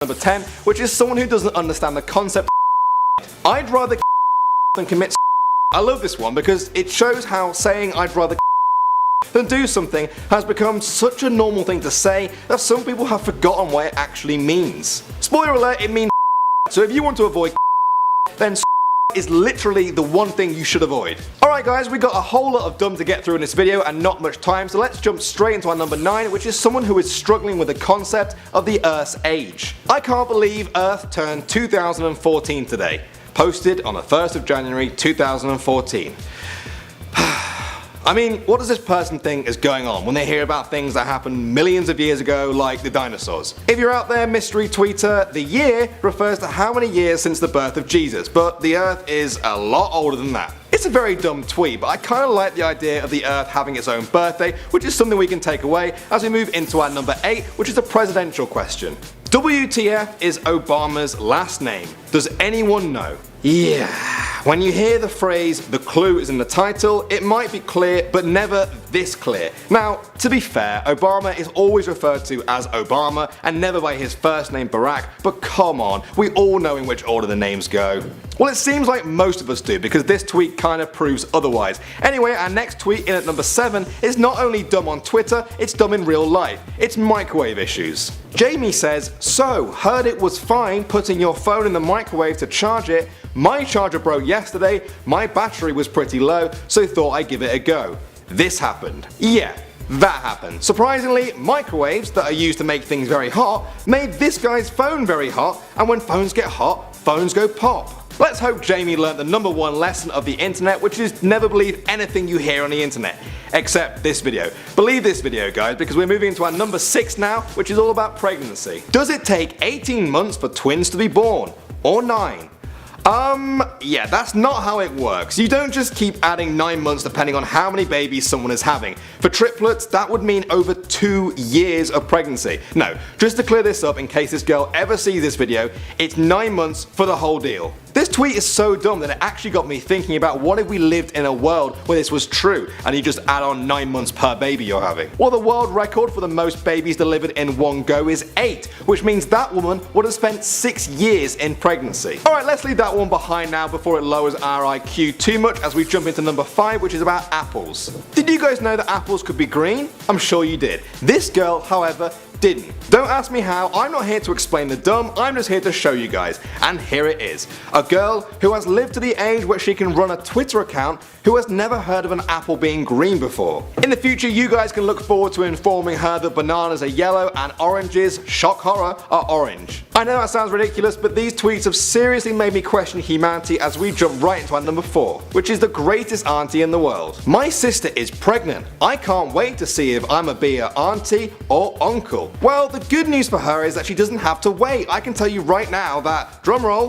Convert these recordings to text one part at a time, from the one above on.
Number 10, which is someone who doesn't understand the concept of I'd rather than commit. I love this one because it shows how saying I'd rather than do something has become such a normal thing to say that some people have forgotten what it actually means. Spoiler alert, it means so if you want to avoid then is literally the one thing you should avoid. Alright guys, we got a whole lot of dumb to get through in this video and not much time, so let's jump straight into our number 9, which is someone who is struggling with the concept of the Earth's age. I can't believe Earth turned 2014 today. Posted on the 1st of January 2014. I mean, what does this person think is going on when they hear about things that happened millions of years ago, like the dinosaurs? If you're out there, mystery tweeter, the year refers to how many years since the birth of Jesus, but the Earth is a lot older than that. It's a very dumb tweet, but I kinda like the idea of the Earth having its own birthday, which is something we can take away as we move into our number 8, which is a presidential question. WTF is Obama's last name. Does anyone know? Yeah. When you hear the phrase, the clue is in the title, it might be clear, but never this clear. Now, to be fair, Obama is always referred to as Obama and never by his first name Barack, but come on, we all know in which order the names go. Well, it seems like most of us do because this tweet kind of proves otherwise. Anyway, our next tweet in at number 7 is not only dumb on Twitter, it's dumb in real life. It's microwave issues. Jamie says, so, heard it was fine putting your phone in the microwave to charge it. My charger broke yesterday, my battery was pretty low, so thought I'd give it a go. This happened. Yeah, that happened. Surprisingly, microwaves that are used to make things very hot made this guy's phone very hot, and when phones get hot, phones go pop. Let's hope Jamie learnt the number 1 lesson of the internet, which is never believe anything you hear on the internet. Except this video. Believe this video guys, because we're moving into our number 6 now, which is all about pregnancy. Does it take 18 months for twins to be born? Or 9? Yeah, that's not how it works. You don't just keep adding 9 months depending on how many babies someone is having. For triplets, that would mean over 2 years of pregnancy. No, just to clear this up in case this girl ever sees this video, it's 9 months for the whole deal. This tweet is so dumb that it actually got me thinking about what if we lived in a world where this was true and you just add on 9 months per baby you're having. Well, the world record for the most babies delivered in one go is 8, which means that woman would have spent 6 years in pregnancy. Alright, let's leave that one behind now before it lowers our IQ too much as we jump into number 5, which is about apples. Did you guys know that apples could be green? I'm sure you did. This girl, however, didn't. Don't ask me how, I'm not here to explain the dumb, I'm just here to show you guys. And here it is. A girl who has lived to the age where she can run a Twitter account who has never heard of an apple being green before. In the future you guys can look forward to informing her that bananas are yellow and oranges, shock horror, are orange. I know that sounds ridiculous, but these tweets have seriously made me question humanity as we jump right into our number 4, which is the greatest auntie in the world. My sister is pregnant. I can't wait to see if I'm a be her auntie or uncle. Well, the good news for her is that she doesn't have to wait. I can tell you right now that, drumroll,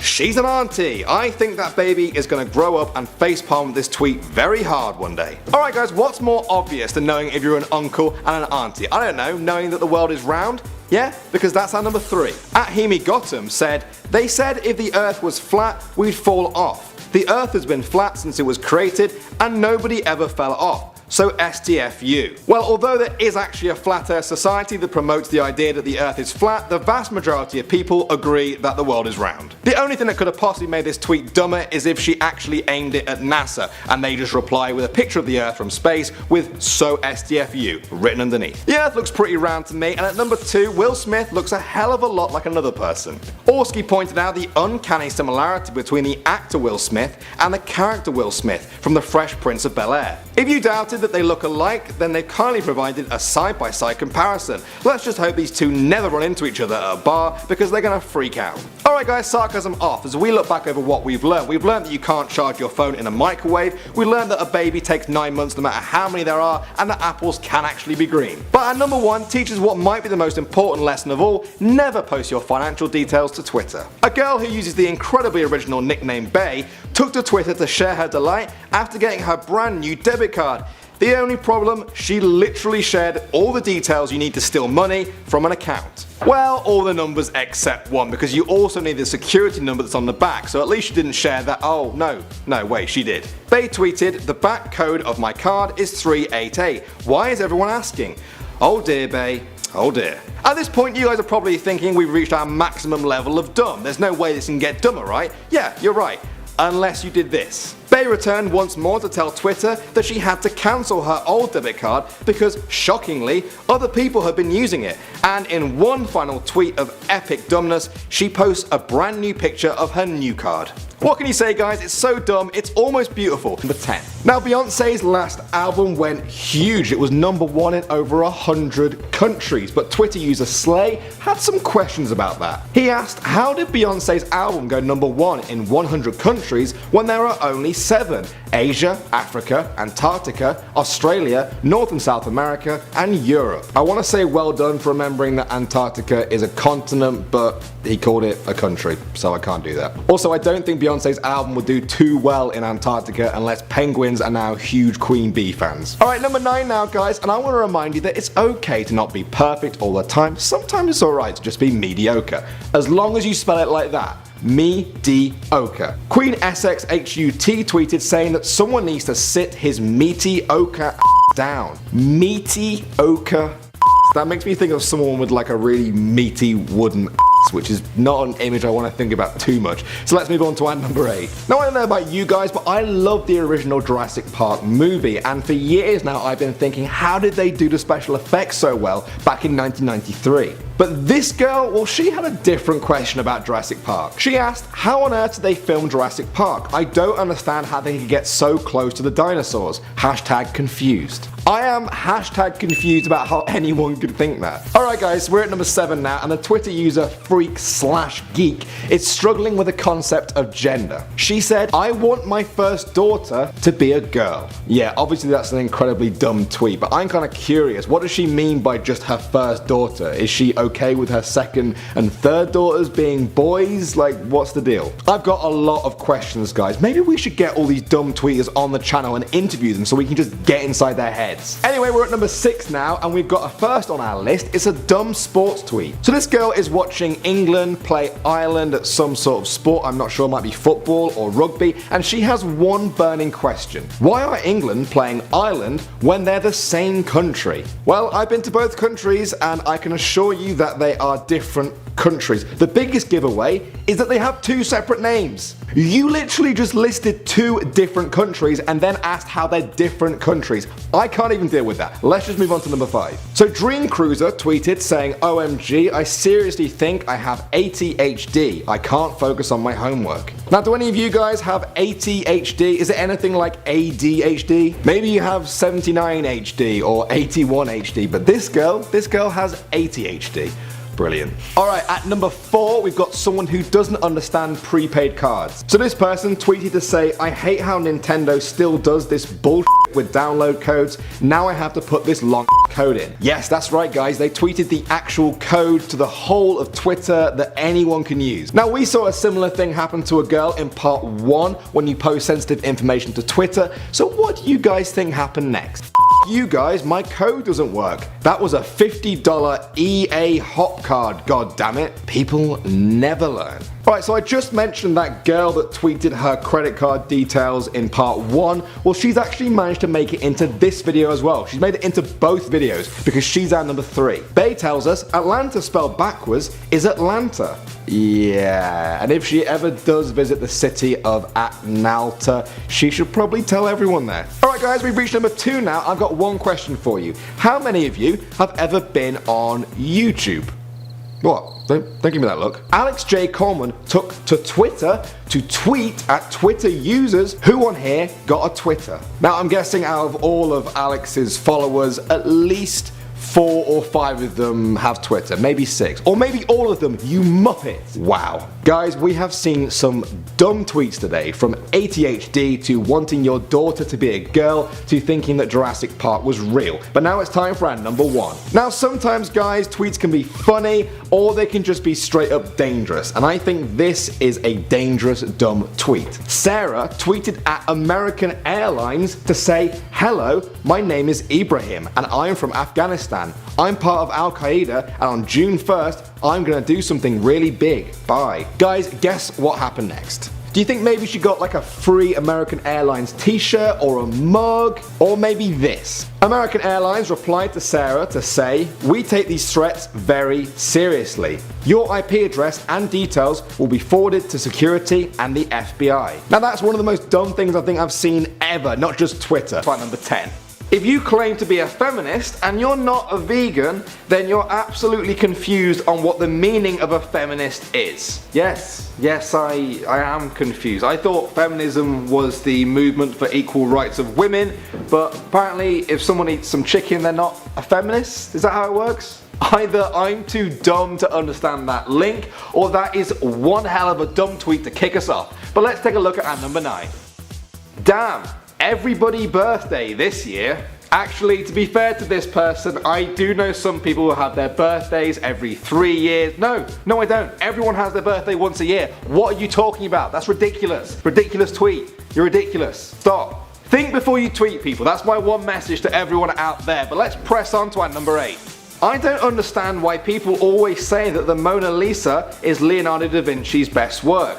she's an auntie. I think that baby is gonna grow up and facepalm this tweet very hard one day. Alright guys, what's more obvious than knowing if you're an uncle and an auntie? I don't know, knowing that the world is round? Yeah, because that's our number 3. At Hemi Gotham said, they said if the earth was flat, we'd fall off. The earth has been flat since it was created and nobody ever fell off. So STFU. Well, although there is actually a flat earth society that promotes the idea that the earth is flat, the vast majority of people agree that the world is round. The only thing that could have possibly made this tweet dumber is if she actually aimed it at NASA and they just reply with a picture of the earth from space with so STFU written underneath. The earth looks pretty round to me, and at number 2, Will Smith looks a hell of a lot like another person. Orski pointed out the uncanny similarity between the actor Will Smith and the character Will Smith from The Fresh Prince of Bel-Air. If you doubted that they look alike, then they've kindly provided a side-by-side comparison. Let's just hope these two never run into each other at a bar because they're gonna freak out. Alright guys, sarcasm off. As we look back over what we've learned that you can't charge your phone in a microwave, we learned that a baby takes 9 months no matter how many there are, and that apples can actually be green. But our number 1 teaches what might be the most important lesson of all: never post your financial details to Twitter. A girl who uses the incredibly original nickname Bay took to Twitter to share her delight after getting her brand new debit card. The only problem, she literally shared all the details you need to steal money from an account. Well, all the numbers except one, because you also need the security number that's on the back, so at least she didn't share that. Oh no wait, she did. They tweeted, the back code of my card is 388. Why is everyone asking? Oh dear Bay. Oh dear. At this point, you guys are probably thinking we've reached our maximum level of dumb. There's no way this can get dumber, right? Yeah, you're right. Unless you did this. Bey returned once more to tell Twitter that she had to cancel her old debit card because, shockingly, other people had been using it, and in one final tweet of epic dumbness, she posts a brand new picture of her new card. What can you say, guys? It's so dumb, it's almost beautiful. Number 10. Now, Beyonce's last album went huge. It was #1 in over 100 countries, but Twitter user Slay had some questions about that. He asked, how did Beyonce's album go #1 in 100 countries when there are only 7? Asia, Africa, Antarctica, Australia, North and South America, and Europe. I want to say well done for remembering that Antarctica is a continent, but he called it a country, so I can't do that. Also, I don't think Beyonce's album would do too well in Antarctica unless penguins are now huge Queen Bee fans. Alright, number 9 now, guys, and I want to remind you that it's okay to not be perfect all the time. Sometimes it's alright to just be mediocre, as long as you spell it like that. Me-de-oka. Queen Essex HUT tweeted saying that someone needs to sit his meaty-oka down. Meaty-oka. That makes me think of someone with like a really meaty wooden which is not an image I want to think about too much. So let's move on to our number 8. Now, I don't know about you guys, but I love the original Jurassic Park movie, and for years now I've been thinking, how did they do the special effects so well back in 1993? But this girl, well, she had a different question about Jurassic Park. She asked, how on earth did they film Jurassic Park? I don't understand how they could get so close to the dinosaurs. Hashtag confused. I am hashtag confused about how anyone could think that. Alright guys, we're at number 7 now, and the Twitter user freak/geek is struggling with the concept of gender. She said, I want my first daughter to be a girl. Yeah, obviously that's an incredibly dumb tweet, but I'm kind of curious, what does she mean by just her first daughter? Is she okay with her second and third daughters being boys? Like, what's the deal? I've got a lot of questions, guys. Maybe we should get all these dumb tweeters on the channel and interview them so we can just get inside their heads. Anyway, we're at number 6 now, and we've got a first on our list. It's a dumb sports tweet. So this girl is watching England play Ireland at some sort of sport, I'm not sure, it might be football or rugby, and she has one burning question. Why are England playing Ireland when they're the same country? Well, I've been to both countries, and I can assure you that they are different countries. The biggest giveaway is that they have 2 separate names. You literally just listed 2 different countries and then asked how they're different countries. I can't even deal with that. Let's just move on to number 5. So Dream Cruiser tweeted saying, OMG, I seriously think I have ADHD. I can't focus on my homework. Now, do any of you guys have ADHD? Is it anything like ADHD? Maybe you have 79 HD or 81 HD, but this girl has ADHD. Brilliant. Alright, at number 4, we've got someone who doesn't understand prepaid cards. So this person tweeted to say, I hate how Nintendo still does this bullshit with download codes. Now I have to put this long code in. Yes, that's right, guys. They tweeted the actual code to the whole of Twitter that anyone can use. Now, we saw a similar thing happen to a girl in part 1 when you post sensitive information to Twitter. So what do you guys think happened next? You guys, my code doesn't work. That was a $50 EA hot card, god damn it. People never learn. Alright, so I just mentioned that girl that tweeted her credit card details in part 1. Well, she's actually managed to make it into this video as well. She's made it into both videos because she's our number 3. Bey tells us Atlanta spelled backwards is Atlanta. Yeah, and if she ever does visit the city of Atlanta, she should probably tell everyone there. Alright guys, we've reached number 2 now. I've got one question for you. How many of you have ever been on YouTube? What? Don't give me that look. Alex J. Coleman took to Twitter to tweet at Twitter users who on here got a Twitter. Now I'm guessing out of all of Alex's followers, at least 4 or 5 of them have Twitter, maybe 6, or maybe all of them, you muppets. Wow. Guys, we have seen some dumb tweets today, from ADHD to wanting your daughter to be a girl to thinking that Jurassic Park was real. But now it's time for our number 1. Now sometimes, guys, tweets can be funny or they can just be straight up dangerous, and I think this is a dangerous dumb tweet. Sarah tweeted at American Airlines to say, hello, my name is Ibrahim and I'm from Afghanistan. I'm part of Al Qaeda and on June 1st I'm gonna do something really big. Bye. Guys, guess what happened next? Do you think maybe she got like a free American Airlines t-shirt or a mug? Or maybe this? American Airlines replied to Sarah to say, "We take these threats very seriously. Your IP address and details will be forwarded to security and the FBI." Now that's one of the most dumb things I think I've seen ever, not just Twitter. Fact number 10. If you claim to be a feminist and you're not a vegan, then you're absolutely confused on what the meaning of a feminist is. Yes, I am confused. I thought feminism was the movement for equal rights of women, but apparently if someone eats some chicken, they're not a feminist? Is that how it works? Either I'm too dumb to understand that link, or that is one hell of a dumb tweet to kick us off. But let's take a look at number 9. Damn. Everybody birthday this year. Actually, to be fair to this person, I do know some people who have their birthdays every 3 years. No, I don't. Everyone has their birthday once a year. What are you talking about? That's ridiculous. Ridiculous tweet. You're ridiculous. Stop. Think before you tweet, people. That's my one message to everyone out there. But let's press on to our number 8. I don't understand why people always say that the Mona Lisa is Leonardo da Vinci's best work.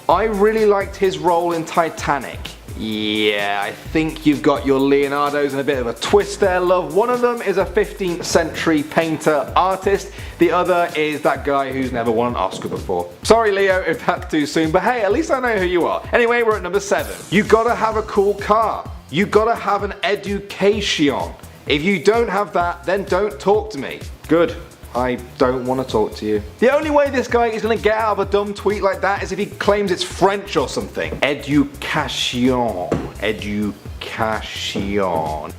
I really liked his role in Titanic. Yeah, I think you've got your Leonardos in a bit of a twist there, love. One of them is a 15th century painter artist. The other is that guy who's never won an Oscar before. Sorry Leo if that's too soon, but hey, at least I know who you are. Anyway, we're at number 7. You gotta have a cool car. You gotta have an education. If you don't have that, then don't talk to me. Good. I don't want to talk to you. The only way this guy is going to get out of a dumb tweet like that is if he claims it's French or something. Education. Education.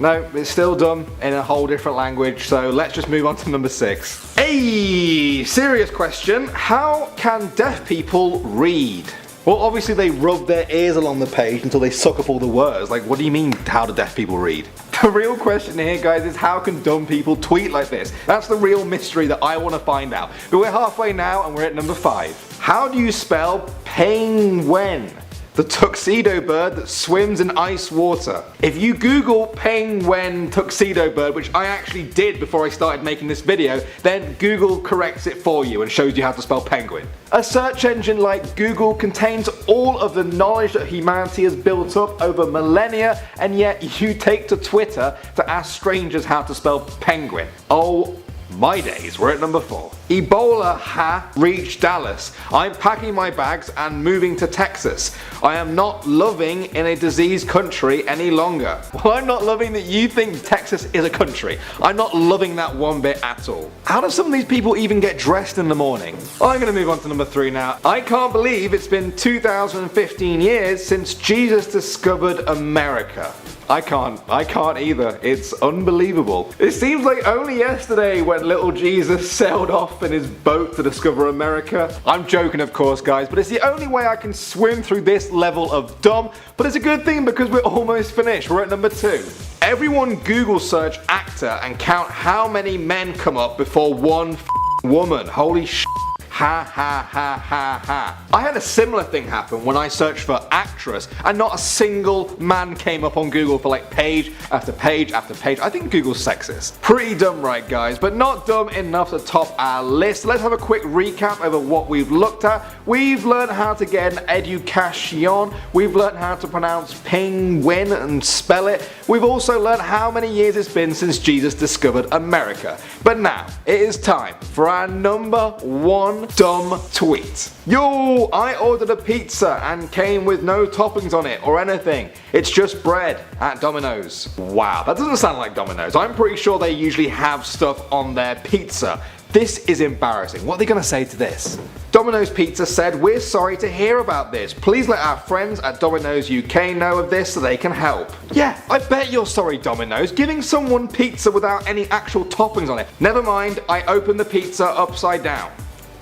No, it's still dumb in a whole different language, so let's just move on to number 6. Hey, serious question. How can deaf people read? Well, obviously they rub their ears along the page until they suck up all the words. Like, what do you mean, how do deaf people read? The real question here, guys, is how can dumb people tweet like this? That's the real mystery that I want to find out. But we're halfway now and we're at number 5. How do you spell penguin? The tuxedo bird that swims in ice water. If you Google penguin tuxedo bird, which I actually did before I started making this video, then Google corrects it for you and shows you how to spell penguin. A search engine like Google contains all of the knowledge that humanity has built up over millennia, and yet you take to Twitter to ask strangers how to spell penguin. Oh my days, we're at number 4. Ebola ha reached Dallas. I'm packing my bags and moving to Texas. I am not loving in a diseased country any longer. Well, I'm not loving that you think Texas is a country. I'm not loving that one bit at all. How do some of these people even get dressed in the morning? I'm gonna move on to number 3 now. I can't believe it's been 2015 years since Jesus discovered America. I can't either. It's unbelievable. It seems like only yesterday when little Jesus sailed off in his boat to discover America. I'm joking, of course, guys, but it's the only way I can swim through this level of dumb, but it's a good thing because we're almost finished. We're at number 2. Everyone Google search actor and count how many men come up before one woman. Holy sh**. Ha ha ha ha ha. I had a similar thing happen when I searched for actress and not a single man came up on Google for like page after page after page. I think Google's sexist. Pretty dumb, right guys, but not dumb enough to top our list. Let's have a quick recap over what we've looked at. We've learned how to get an education. We've learned how to pronounce penguin and spell it. We've also learned how many years it's been since Jesus discovered America. But now, it is time for our number 1 dumb tweet. Yo, I ordered a pizza and came with no toppings on it or anything. It's just bread at Domino's. Wow, that doesn't sound like Domino's. I'm pretty sure they usually have stuff on their pizza. This is embarrassing. What are they gonna say to this? Domino's Pizza said, "We're sorry to hear about this. Please let our friends at Domino's UK know of this so they can help." Yeah, I bet you're sorry, Domino's. Giving someone pizza without any actual toppings on it. Never mind, I opened the pizza upside down.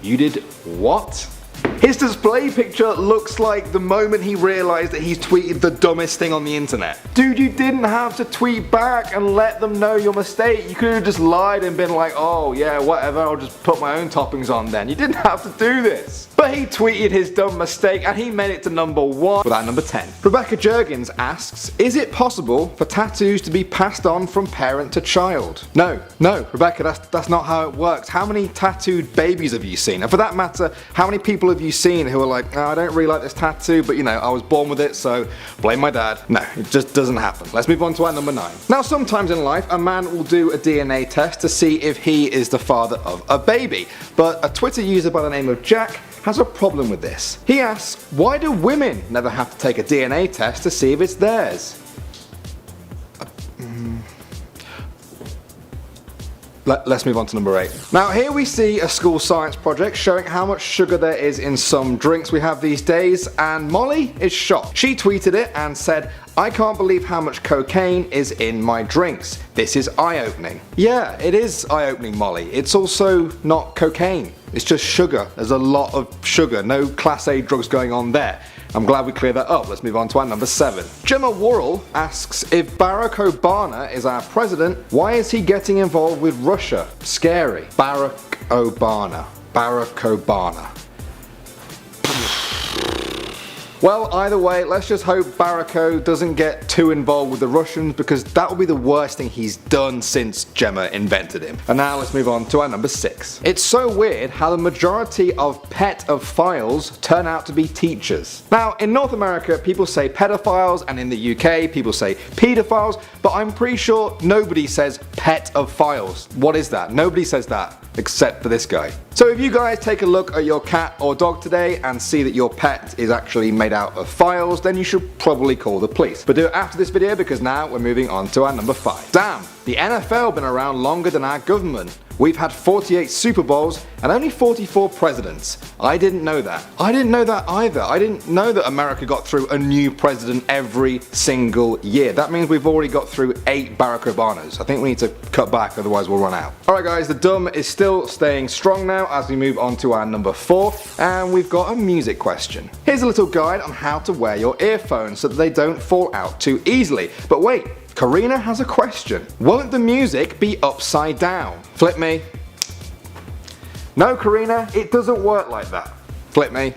You did what? His display picture looks like the moment he realized that he's tweeted the dumbest thing on the internet. Dude, you didn't have to tweet back and let them know your mistake. You could have just lied and been like, oh yeah, whatever, I'll just put my own toppings on then. You didn't have to do this. But he tweeted his dumb mistake and he made it to number 1 without number 10. Rebecca Jurgens asks, is it possible for tattoos to be passed on from parent to child? No, Rebecca, that's not how it works. How many tattooed babies have you seen? And for that matter, how many people people have you seen who are like, I don't really like this tattoo, but you know, I was born with it, so blame my dad? No, it just doesn't happen. Let's move on to our number 9. Now, sometimes in life, a man will do a DNA test to see if he is the father of a baby, but a Twitter user by the name of Jack has a problem with this. He asks, why do women never have to take a DNA test to see if it's theirs? Let's move on to number 8. Now here we see a school science project showing how much sugar there is in some drinks we have these days, and Molly is shocked. She tweeted it and said, I can't believe how much cocaine is in my drinks. This is eye-opening. Yeah, it is eye-opening, Molly. It's also not cocaine. It's just sugar. There's a lot of sugar. No class A drugs going on there. I'm glad we cleared that up. Let's move on to our number 7. Gemma Worrell asks, if Barack Obama is our president, why is he getting involved with Russia? Scary. Barack Obama. Barack Obama. Well, either way, let's just hope Baracko doesn't get too involved with the Russians, because that would be the worst thing he's done since Gemma invented him. And now let's move on to our number 6. It's so weird how the majority of pedophiles turn out to be teachers. Now, in North America, people say pedophiles, and in the UK, people say pedophiles, but I'm pretty sure nobody says pedophiles. What is that? Nobody says that, except for this guy. So if you guys take a look at your cat or dog today and see that your pet is actually made out of files, then you should probably call the police. But do it after this video, because now we're moving on to our number 5. Damn, the NFL been around longer than our government. We've had 48 Super Bowls and only 44 presidents. I didn't know that. I didn't know that either. I didn't know that America got through a new president every single year. That means we've already got through 8 Barack Obamas. I think we need to cut back, otherwise we'll run out. Alright guys, the dumb is still staying strong now as we move on to our number 4, and we've got a music question. Here's a little guide on how to wear your earphones so that they don't fall out too easily. But wait, Karina has a question. Won't the music be upside down? Flip me. No, Karina, it doesn't work like that. Flip me.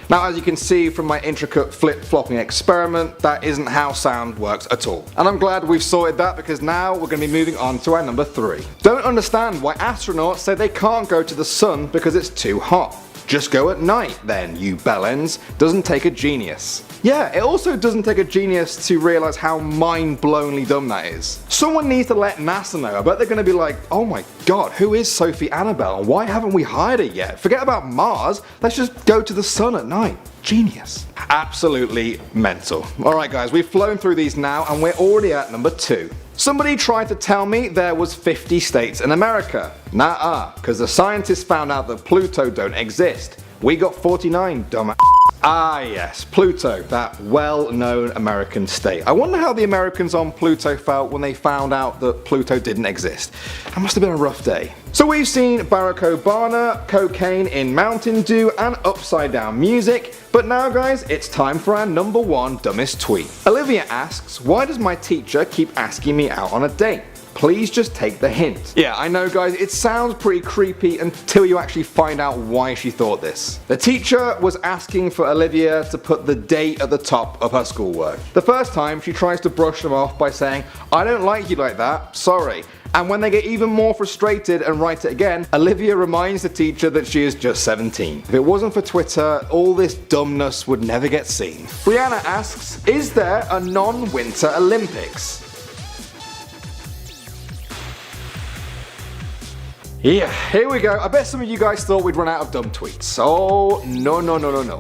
Now, as you can see from my intricate flip-flopping experiment, that isn't how sound works at all. And I'm glad we've sorted that, because now we're going to be moving on to our number 3. Don't understand why astronauts say they can't go to the sun because it's too hot. Just go at night then, you bellends. Doesn't take a genius. Yeah, it also doesn't take a genius to realise how mind-blowingly dumb that is. Someone needs to let NASA know. I bet they're going to be like, oh my god, who is Sophie Annabelle and why haven't we hired her yet? Forget about Mars, let's just go to the sun at night. Genius. Absolutely mental. Alright guys, we've flown through these now and we're already at number 2. Somebody tried to tell me there was 50 states in America. Nah-uh, because the scientists found out that Pluto don't exist. We got 49, dumbass. Ah yes, Pluto, that well-known American state. I wonder how the Americans on Pluto felt when they found out that Pluto didn't exist. That must have been a rough day. So we've seen Barack Obama, cocaine in Mountain Dew, and upside down music. But now guys, it's time for our number 1 dumbest tweet. Olivia asks, why does my teacher keep asking me out on a date? Please just take the hint. Yeah, I know guys, it sounds pretty creepy until you actually find out why she thought this. The teacher was asking for Olivia to put the date at the top of her schoolwork. The first time, she tries to brush them off by saying, I don't like you like that, sorry. And when they get even more frustrated and write it again, Olivia reminds the teacher that she is just 17. If it wasn't for Twitter, all this dumbness would never get seen. Brianna asks, is there a non-winter Olympics? Yeah, here we go. I bet some of you guys thought we'd run out of dumb tweets. Oh, no.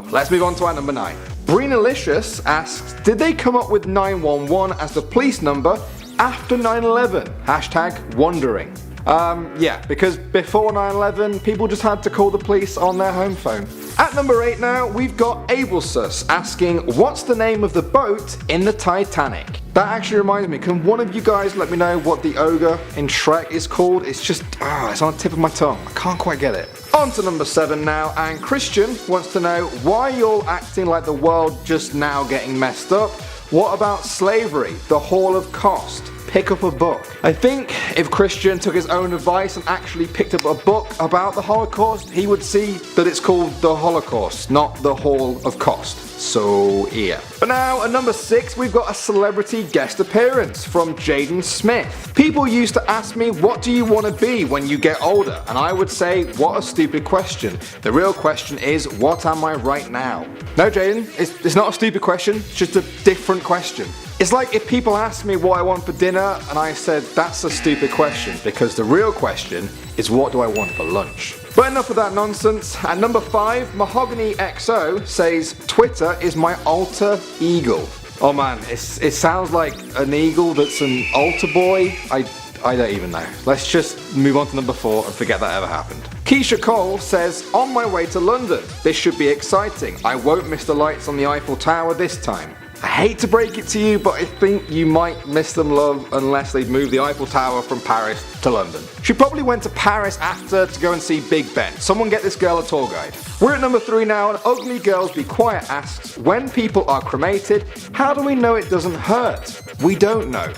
Let's move on to our number 9. Breenalicious asks, did they come up with 911 as the police number after 9/11? Hashtag wondering. Yeah, because before 9/11, people just had to call the police on their home phone. At number 8 now, we've got Abelsus asking, what's the name of the boat in the Titanic? That actually reminds me, can one of you guys let me know what the ogre in Shrek is called? It's just, it's on the tip of my tongue. I can't quite get it. On to number 7 now, and Christian wants to know, why you're acting like the world just now getting messed up? What about slavery, the Hall of Cost? Pick up a book. I think if Christian took his own advice and actually picked up a book about the Holocaust, he would see that it's called the Holocaust, not the Hall of Cost. So yeah. But now at number 6 we've got a celebrity guest appearance from Jaden Smith. People used to ask me, what do you want to be when you get older? And I would say, what a stupid question. The real question is, what am I right now? No, Jaden, it's not a stupid question, it's just a different question. It's like if people asked me what I want for dinner and I said that's a stupid question, because the real question is what do I want for lunch? But enough of that nonsense. At number 5, Mahogany XO says Twitter is my alter ego. Oh man, it sounds like an eagle that's an altar boy. I don't even know. Let's just move on to number 4 and forget that ever happened. Keisha Cole says, on my way to London. This should be exciting. I won't miss the lights on the Eiffel Tower this time. I hate to break it to you, but I think you might miss them, love, unless they've moved the Eiffel Tower from Paris to London. She probably went to Paris after to go and see Big Ben. Someone get this girl a tour guide. We're at number 3 now, and Ugly Girls Be Quiet asks, when people are cremated, how do we know it doesn't hurt? We don't know.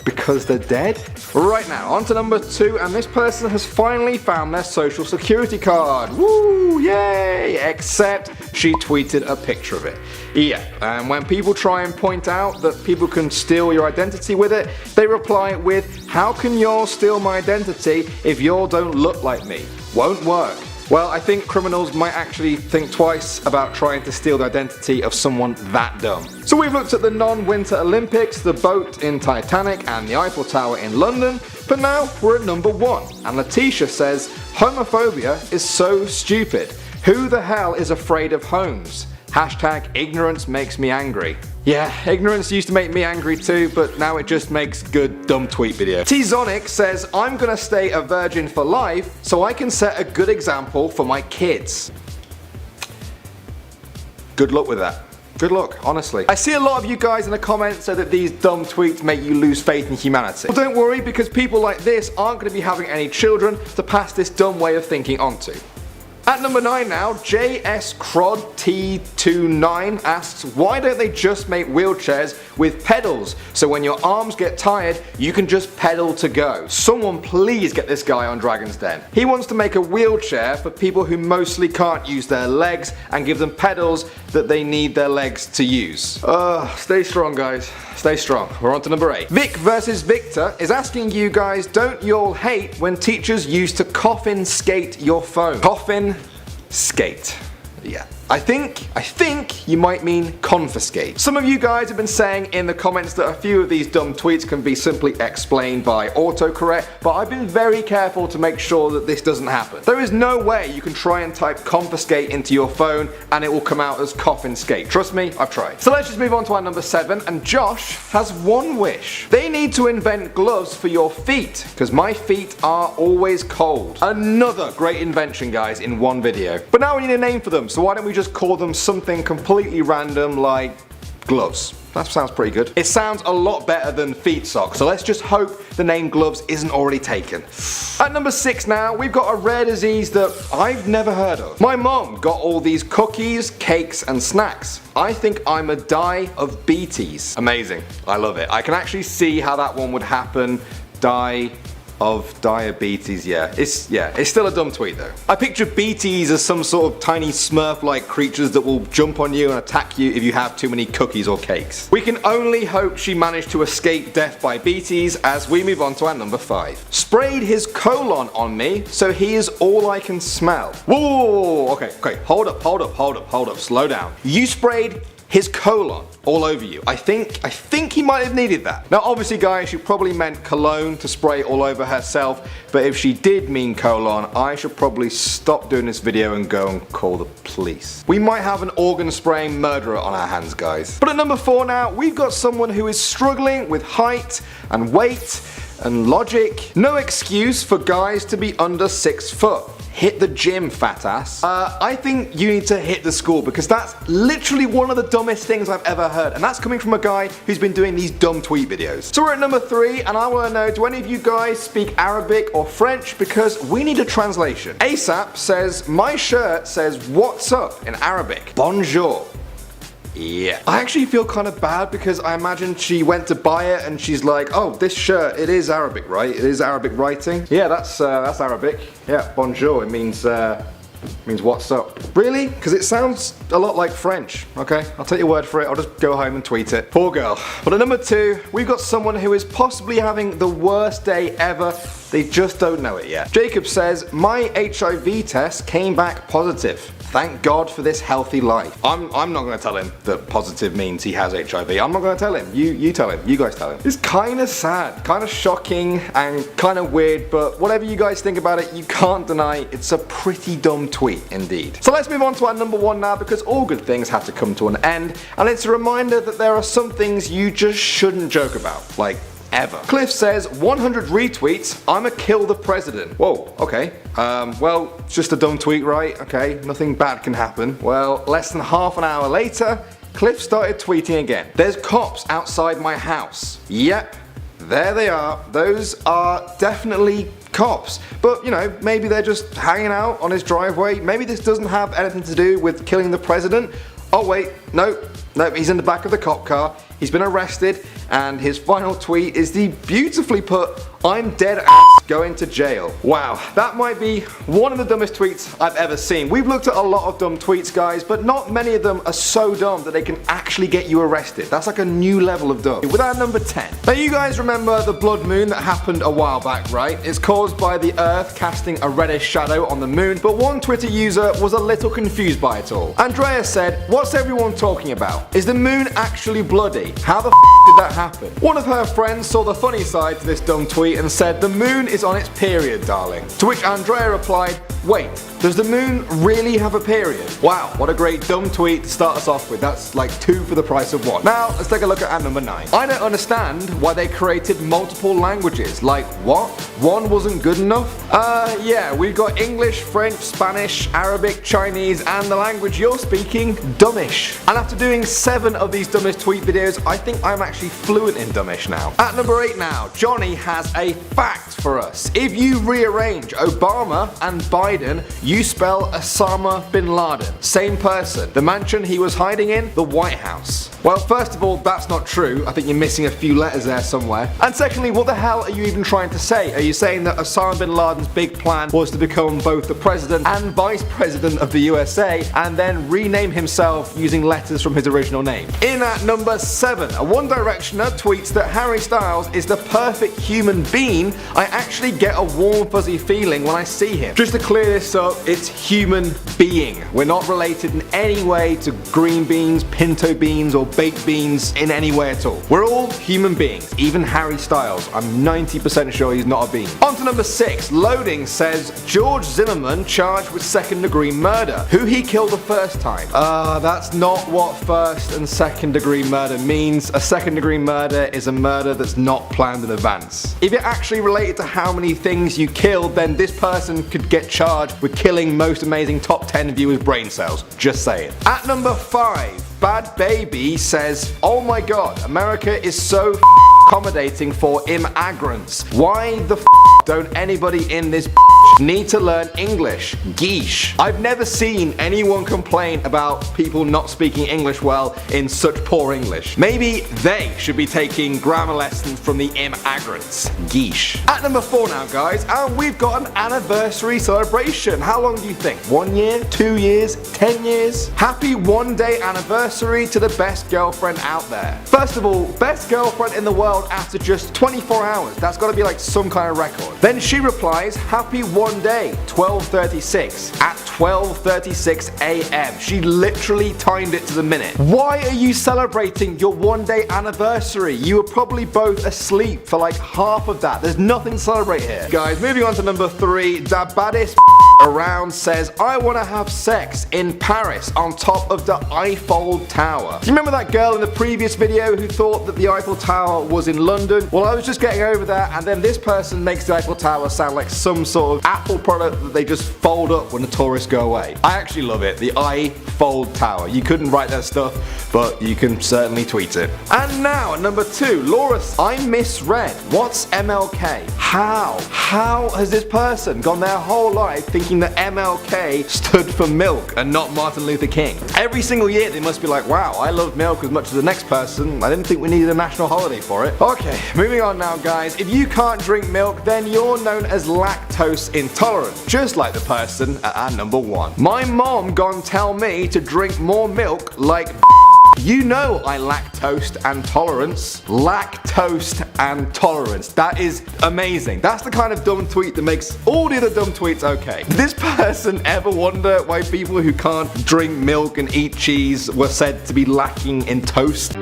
Because they're dead? Right now, on to number 2, and this person has finally found their social security card. Woo, yay! Except she tweeted a picture of it. Yeah, and when people try and point out that people can steal your identity with it, they reply with, how can yours steal my identity if yours don't look like me? Won't work. Well, I think criminals might actually think twice about trying to steal the identity of someone that dumb. So we've looked at the non-Winter Olympics, the boat in Titanic, and the Eiffel Tower in London, but now we're at number 1. And Letitia says, homophobia is so stupid. Who the hell is afraid of homes? Hashtag ignorance makes me angry. Yeah, ignorance used to make me angry too, but now it just makes good dumb tweet video. T-Zonic says, I'm gonna stay a virgin for life so I can set a good example for my kids. Good luck with that. Good luck, honestly. I see a lot of you guys in the comments say that these dumb tweets make you lose faith in humanity. Well, don't worry, because people like this aren't going to be having any children to pass this dumb way of thinking onto. At number 9 now, JSCrodT29 asks, why don't they just make wheelchairs with pedals so when your arms get tired you can just pedal to go? Someone please get this guy on Dragon's Den. He wants to make a wheelchair for people who mostly can't use their legs and give them pedals that they need their legs to use. Stay strong guys, stay strong. We're on to number 8. Vic versus Victor is asking you guys, don't you all hate when teachers used to coffin skate your phone? Coffin skate. Yeah. I think you might mean confiscate. Some of you guys have been saying in the comments that a few of these dumb tweets can be simply explained by autocorrect, but I've been very careful to make sure that this doesn't happen. There is no way you can try and type confiscate into your phone and it will come out as coffin skate. Trust me, I've tried. So let's just move on to our number 7, and Josh has one wish. They need to invent gloves for your feet, because my feet are always cold. Another great invention, guys, in one video. But now we need a name for them, so why don't we just call them something completely random like gloves. That sounds pretty good. It sounds a lot better than feet socks, so let's just hope the name gloves isn't already taken. At number 6 now, we've got a rare disease that I've never heard of. My mom got all these cookies, cakes and snacks. I think I'm a die of beaties. Amazing. I love it. I can actually see how that one would happen. Die of diabetes, yeah. It's still a dumb tweet though. I picture beaties as some sort of tiny smurf-like creatures that will jump on you and attack you if you have too many cookies or cakes. We can only hope she managed to escape death by beaties as we move on to our number 5. Sprayed his colon on me, so he is all I can smell. Whoa, okay, hold up, slow down. You sprayed his colon all over you. I think he might have needed that. Now obviously guys, she probably meant cologne to spray all over herself, but if she did mean colon, I should probably stop doing this video and go and call the police. We might have an organ spraying murderer on our hands, guys. But at number 4 now, we've got someone who is struggling with height and weight and logic. No excuse for guys to be under 6 foot. Hit the gym, fat ass. I think you need to hit the school, because that's literally one of the dumbest things I've ever heard, and that's coming from a guy who's been doing these dumb tweet videos. So we're at number 3, and I want to know, do any of you guys speak Arabic or French, because we need a translation. ASAP says, my shirt says what's up in Arabic. Bonjour. Yeah. I actually feel kind of bad, because I imagine she went to buy it and she's like, oh, this shirt, it is Arabic, right? It is Arabic writing. Yeah, that's Arabic. Yeah, bonjour, it means Means what's up. Really? Because it sounds a lot like French. Okay, I'll take your word for it. I'll just go home and tweet it. Poor girl. But at number 2, we've got someone who is possibly having the worst day ever. They just don't know it yet. Jacob says, my HIV test came back positive. Thank God for this healthy life. I'm not going to tell him that positive means he has HIV. I'm not going to tell him. You tell him. You guys tell him. It's kind of sad, kind of shocking, and kind of weird, but whatever you guys think about it, you can't deny it's a pretty dumb tweet indeed. So let's move on to our number 1 now, because all good things have to come to an end, and it's a reminder that there are some things you just shouldn't joke about, like ever. Cliff says, 100 retweets, I'ma kill the president. Whoa, okay. Well, it's just a dumb tweet, right? Okay, nothing bad can happen. Well, less than half an hour later, Cliff started tweeting again. There's cops outside my house. Yep, there they are. Those are definitely cops. But, you know, maybe they're just hanging out on his driveway. Maybe this doesn't have anything to do with killing the president. Oh wait, no, he's in the back of the cop car. He's been arrested, and his final tweet is the beautifully put, I'm dead ass going to jail. Wow, that might be one of the dumbest tweets I've ever seen. We've looked at a lot of dumb tweets, guys, but not many of them are so dumb that they can actually get you arrested. That's like a new level of dumb. With our number 10. Now you guys remember the blood moon that happened a while back, right? It's caused by the earth casting a reddish shadow on the moon, but one Twitter user was a little confused by it all. Andrea said, what's everyone talking about? Is the moon actually bloody? How the did that happen? One of her friends saw the funny side to this dumb tweet and said, the moon is on its period, darling. To which Andrea replied, wait, does the moon really have a period? Wow, what a great dumb tweet to start us off with. That's like 2 for the price of 1. Now, let's take a look at our number 9. I don't understand why they created multiple languages. Like, what? One wasn't good enough? Yeah, we've got English, French, Spanish, Arabic, Chinese, and the language you're speaking, Dumbish. And after doing 7 of these dumbest tweet videos, I think I'm actually fluent in Dumbish now. At number 8 now, Johnny has a fact for us. If you rearrange Obama and Biden, you spell Osama bin Laden. Same person. The mansion he was hiding in, the White House. Well, first of all, that's not true. I think you're missing a few letters there somewhere. And secondly, what the hell are you even trying to say? Are you saying that Osama bin Laden's big plan was to become both the president and vice president of the USA and then rename himself using letters from his original name? In at number 7, a One Directioner tweets that Harry Styles is the perfect human being. I actually get a warm fuzzy feeling when I see him. Just to clear this up, it's human being. We're not related in any way to green beans, pinto beans, or baked beans in any way at all. We're all human beings, even Harry Styles. I'm 90% sure he's not a bean. On to number 6, Loading says George Zimmerman charged with second-degree murder. Who he killed the first time? That's not what first and second-degree murder means. A second-degree murder is a murder that's not planned in advance. If it actually related to how many things you killed, then this person could get charged with killing most amazing top 10 viewers' brain cells. Just saying. At number 5, Bad Baby says, oh my god, America is so accommodating for immigrants. Why the don't anybody in this need to learn English? Geesh. I've never seen anyone complain about people not speaking English well in such poor English. Maybe they should be taking grammar lessons from the immigrants. Geesh. At number 4 now, guys, and we've got an anniversary celebration. How long do you think? 1 year? 2 years? 10 years? Happy 1-day anniversary to the best girlfriend out there. First of all, best girlfriend in the world after just 24 hours. That's gotta be like some kind of record. Then she replies, happy 1 day, 12:36, at 12:36 a.m. She literally timed it to the minute. Why are you celebrating your 1-day anniversary? You were probably both asleep for like half of that. There's nothing to celebrate here. Guys, moving on to number 3, the baddest around says, I want to have sex in Paris on top of the Eiffel Tower. Do you remember that girl in the previous video who thought that the Eiffel Tower was in London? Well, I was just getting over that, and then this person makes the Eiffel Tower sound like some sort of Apple product that they just fold up when the tourists go away. I actually love it, the Eiffel Tower. You couldn't write that stuff, but you can certainly tweet it. And now at number 2, Laura, I misread. What's MLK? How has this person gone their whole life thinking thinking that MLK stood for milk and not Martin Luther King. Every single year they must be like, wow, I love milk as much as the next person. I didn't think we needed a national holiday for it. Okay, moving on now, guys. If you can't drink milk, then you're known as lactose intolerant, just like the person at our number 1. My mom gonna tell me to drink more milk like you know I lactose and tolerance. Lactose and tolerance. That is amazing. That's the kind of dumb tweet that makes all the other dumb tweets okay. Did this person ever wonder why people who can't drink milk and eat cheese were said to be lacking in toast?